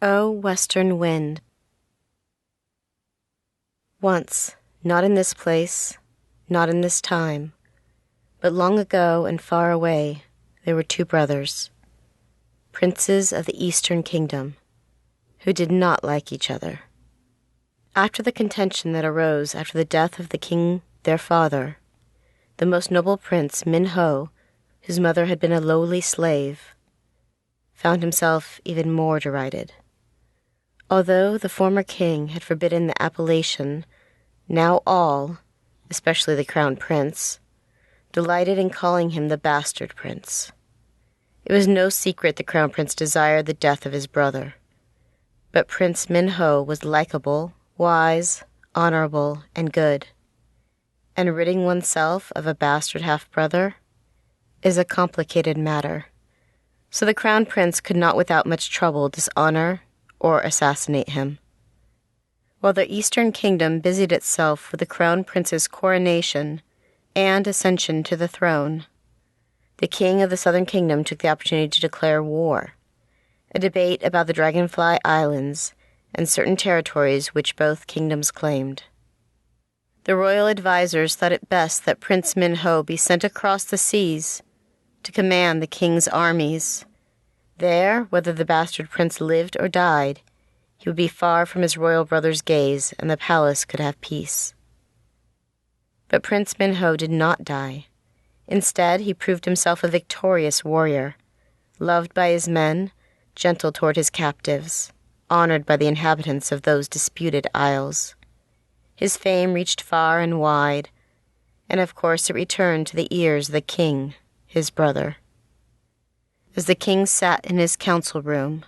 O Western Wind. Once, not in this place, not in this time, but long ago and far away, there were two brothers, princes of the Eastern Kingdom, who did not like each other. After the contention that arose after the death of the king their father, the most noble prince Min-ho, whose mother had been a lowly slave, found himself even more derided. Although the former king had forbidden the appellation, now all, especially the crown prince, delighted in calling him the bastard prince. It was no secret the crown prince desired the death of his brother. But Prince Min-ho was likable, wise, honorable, and good. And ridding oneself of a bastard half-brother is a complicated matter. So the crown prince could not without much trouble dishonor or assassinate him. While the Eastern Kingdom busied itself with the crown prince's coronation and ascension to the throne, the king of the Southern Kingdom took the opportunity to declare war, a debate about the Dragonfly Islands and certain territories which both kingdoms claimed. The royal advisers thought it best that Prince Min-ho be sent across the seas to command the king's armies. There, whether the bastard prince lived or died, he would be far from his royal brother's gaze, and the palace could have peace. But Prince Min-ho did not die. Instead, he proved himself a victorious warrior, loved by his men, gentle toward his captives, honored by the inhabitants of those disputed isles. His fame reached far and wide, and of course it returned to the ears of the king, his brother. As the king sat in his council room,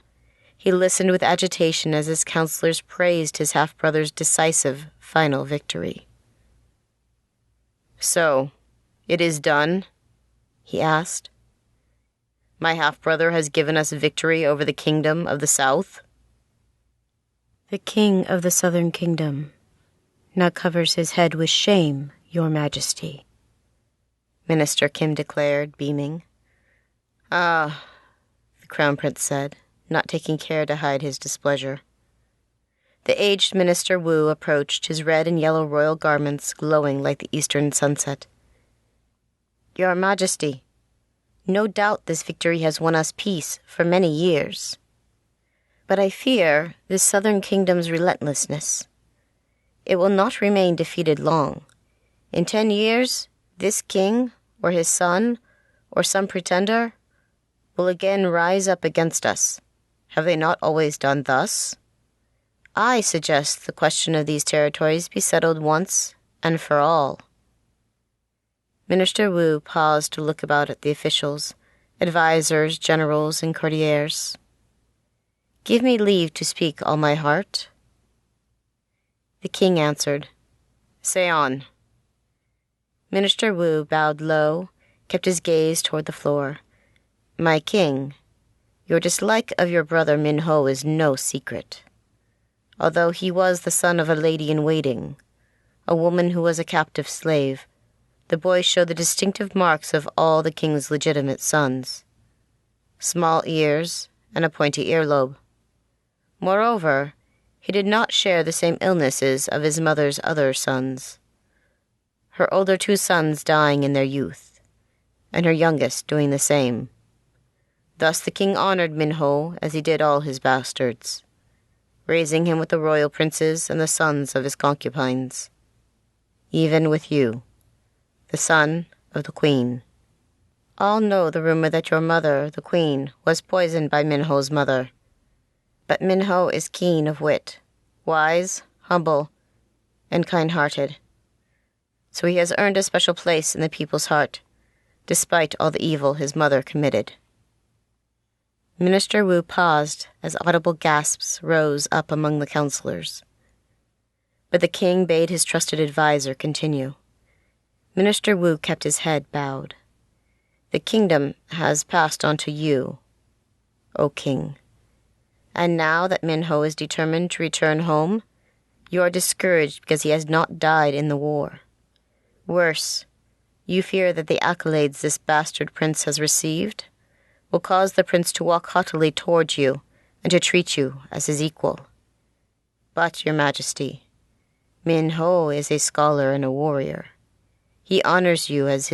he listened with agitation as his counselors praised his half-brother's decisive final victory. "So, it is done?" he asked. "My half-brother has given us victory over the kingdom of the South?" "The king of the Southern Kingdom now covers his head with shame, your majesty," Minister Kim declared, beaming. "Ah," the crown prince said, not taking care to hide his displeasure. The aged Minister Wu approached, his red and yellow royal garments glowing like the eastern sunset. "Your Majesty, no doubt this victory has won us peace for many years. But I fear this Southern Kingdom's relentlessness. It will not remain defeated long. In 10 years, this king, or his son, or some pretender, will again rise up against us. Have they not always done thus? I suggest the question of these territories be settled once and for all." Minister Wu paused to look about at the officials, advisers, generals, and courtiers. "Give me leave to speak all my heart." The king answered, "Say on." Minister Wu bowed low, kept his gaze toward the floor. "My king, your dislike of your brother Min-ho is no secret. Although he was the son of a lady-in-waiting, a woman who was a captive slave, the boy showed the distinctive marks of all the king's legitimate sons: small ears and a pointy earlobe. Moreover, he did not share the same illnesses of his mother's other sons, her older 2 sons dying in their youth, and her youngest doing the same. Thus the king honored Min-ho as he did all his bastards, raising him with the royal princes and the sons of his concubines, even with you, the son of the queen. All know the rumor that your mother, the queen, was poisoned by Min-ho's mother. But Min-ho is keen of wit, wise, humble, and kind-hearted. So he has earned a special place in the people's heart, despite all the evil his mother committed." Minister Wu paused as audible gasps rose up among the counselors. But the king bade his trusted adviser continue. Minister Wu kept his head bowed. "The kingdom has passed on to you, O king. And now that Min-ho is determined to return home, you are discouraged because he has not died in the war. Worse, you fear that the accolades this bastard prince has received will cause the prince to walk haughtily towards you and to treat you as his equal. But, Your Majesty, Min Ho is a scholar and a warrior. He honors you as